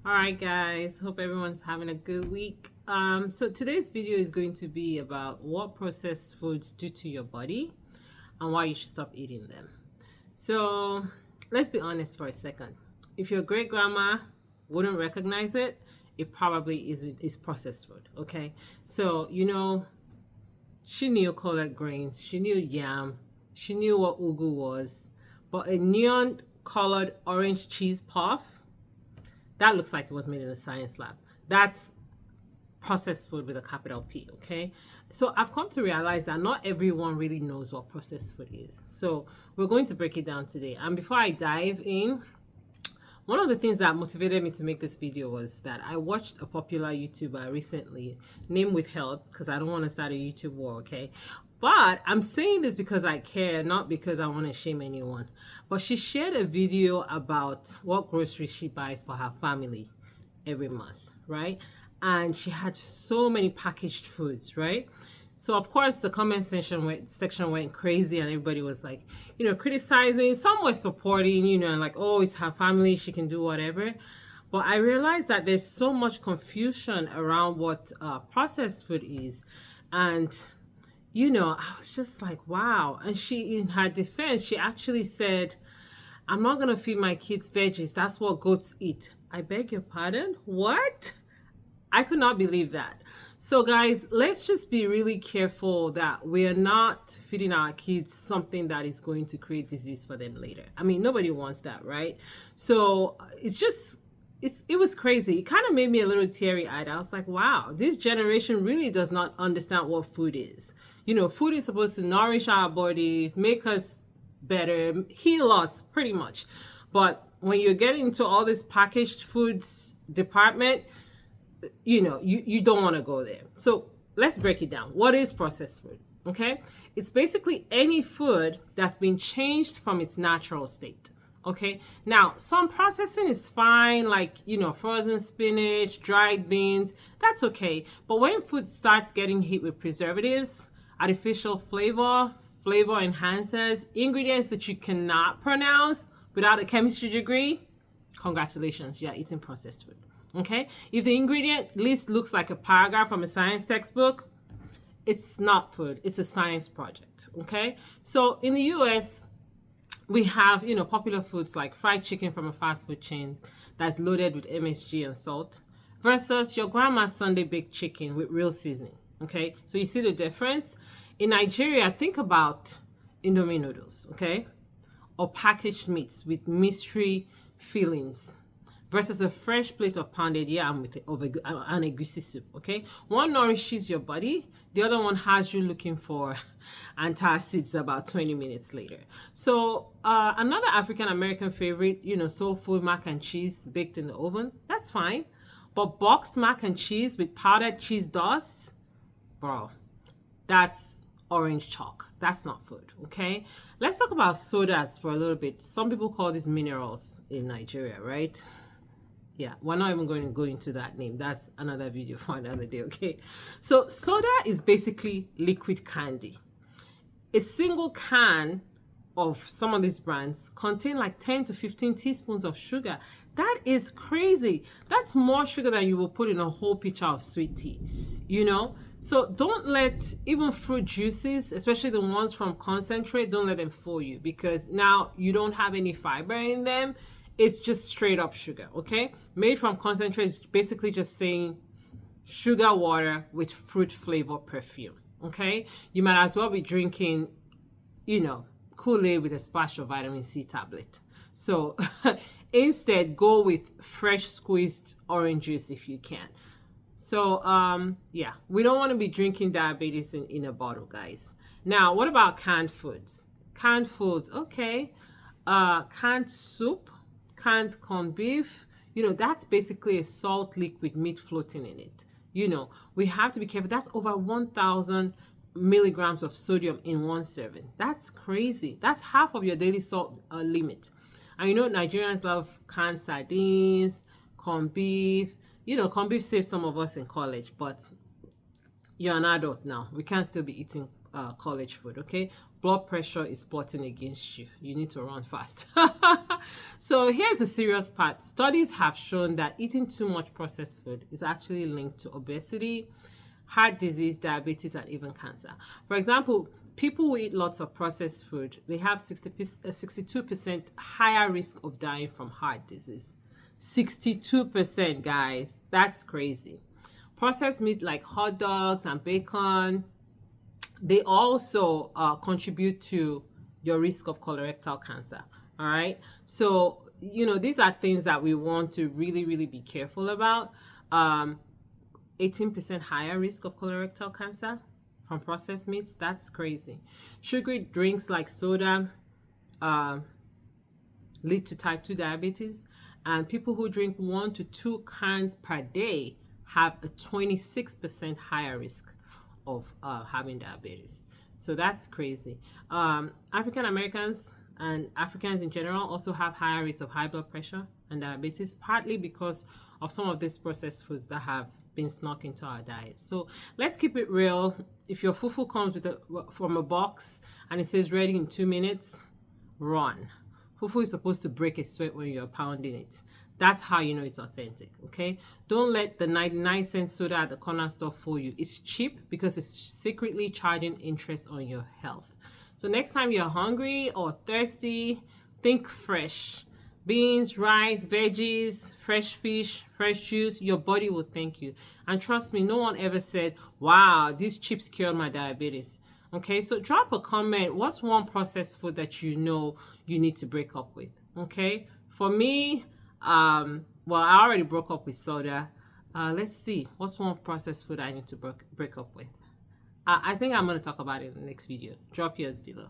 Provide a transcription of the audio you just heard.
All right, guys. Hope everyone's having a good week. So today's video is going to be about what processed foods do to your body and why you should stop eating them. So let's be honest for a second. If your great grandma wouldn't recognize it, it probably is processed food. Okay. So she knew colored grains, she knew yam, she knew what ugu was, but a neon colored orange cheese puff, that looks like it was made in a science lab. That's processed food with a capital P, okay? So I've come to realize that not everyone really knows what processed food is. So we're going to break it down today. And before I dive in, one of the things that motivated me to make this video was that I watched a popular YouTuber recently, name withheld, because I don't want to start a YouTube war, okay? But I'm saying this because I care, not because I want to shame anyone. But she shared a video about what groceries she buys for her family every month, right? And she had so many packaged foods, right? So of course the comment section went crazy and everybody was like, criticizing. Some were supporting, and like, oh, it's her family, she can do whatever. But I realized that there's so much confusion around what processed food is. And I was just like, wow. And she, in her defense, she actually said, I'm not going to feed my kids veggies. That's what goats eat. I beg your pardon? What? I could not believe that. So guys, let's just be really careful that we are not feeding our kids something that is going to create disease for them later. I mean, nobody wants that, right? So it was crazy. It kind of made me a little teary-eyed. I was like, wow, this generation really does not understand what food is. Food is supposed to nourish our bodies, make us better, heal us pretty much. But when you're getting into all this packaged foods department, you don't want to go there. So let's break it down. What is processed food? Okay. It's basically any food that's been changed from its natural state. Okay. Now, some processing is fine, like, frozen spinach, dried beans, that's okay. But when food starts getting hit with preservatives, artificial flavor enhancers, ingredients that you cannot pronounce without a chemistry degree, congratulations, you're eating processed food. Okay? If the ingredient list looks like a paragraph from a science textbook, it's not food, it's a science project. Okay? So in the US, we have, popular foods like fried chicken from a fast food chain that's loaded with MSG and salt versus your grandma's Sunday baked chicken with real seasoning. Okay? So you see the difference? In Nigeria, think about Indomie noodles, okay? Or packaged meats with mystery fillings versus a fresh plate of pounded yam with an egusi soup, okay? One nourishes your body, the other one has you looking for antacids about 20 minutes later. So another African-American favorite, soul food mac and cheese baked in the oven, that's fine. But boxed mac and cheese with powdered cheese dust, bro, that's orange chalk. That's not food, okay? Let's talk about sodas for a little bit. Some people call these minerals in Nigeria, right? Yeah, we're not even going to go into that name. That's another video for another day, okay? So soda is basically liquid candy. A single can of some of these brands contain like 10 to 15 teaspoons of sugar. That is crazy. That's more sugar than you will put in a whole pitcher of sweet tea, So don't let even fruit juices, especially the ones from concentrate, don't let them fool you, because now you don't have any fiber in them. It's just straight up sugar, okay? Made from concentrate is basically just saying sugar water with fruit flavor perfume, okay? You might as well be drinking, Kool-Aid with a splash of vitamin C tablet. So instead, go with fresh squeezed orange juice if you can. So yeah, we don't want to be drinking diabetes in a bottle, guys. Now, what about canned foods? Canned foods, okay. Canned soup, canned corned beef, that's basically a salt liquid meat floating in it. We have to be careful. That's over 1,000 milligrams of sodium in one serving. That's crazy. That's half of your daily salt limit. And Nigerians love canned sardines, corned beef. Corned beef saved some of us in college, but you're an adult now. We can't still be eating college food, okay? blood pressure is plotting against you. You need to run fast. So here's the serious part. Studies have shown that eating too much processed food is actually linked to obesity, heart disease, diabetes, and even cancer. For example, people who eat lots of processed food, they have 62% higher risk of dying from heart disease. 62%, guys. That's crazy. Processed meat like hot dogs and bacon, they also contribute to your risk of colorectal cancer. All right. So, these are things that we want to really, really be careful about. 18% higher risk of colorectal cancer from processed meats. That's crazy. Sugary drinks like soda lead to type 2 diabetes. And people who drink 1 to 2 cans per day have a 26% higher risk of having diabetes. So that's crazy. African Americans and Africans in general also have higher rates of high blood pressure and diabetes, partly because of some of these processed foods that have been snuck into our diet. So let's keep it real. If your fufu comes from a box and it says ready in 2 minutes, run. Fufu is supposed to break a sweat when you're pounding it. That's how you know it's authentic, okay? Don't let the 99-cent soda at the corner store fool you. It's cheap because it's secretly charging interest on your health. So next time you're hungry or thirsty, think fresh. Beans, rice, veggies, fresh fish, fresh juice, your body will thank you. And trust me, no one ever said, wow, these chips cured my diabetes. Okay, so drop a comment. What's one processed food that you know you need to break up with? Okay, for me, well, I already broke up with soda. Let's see, what's one processed food I need to break up with? I think I'm going to talk about it in the next video. Drop yours below.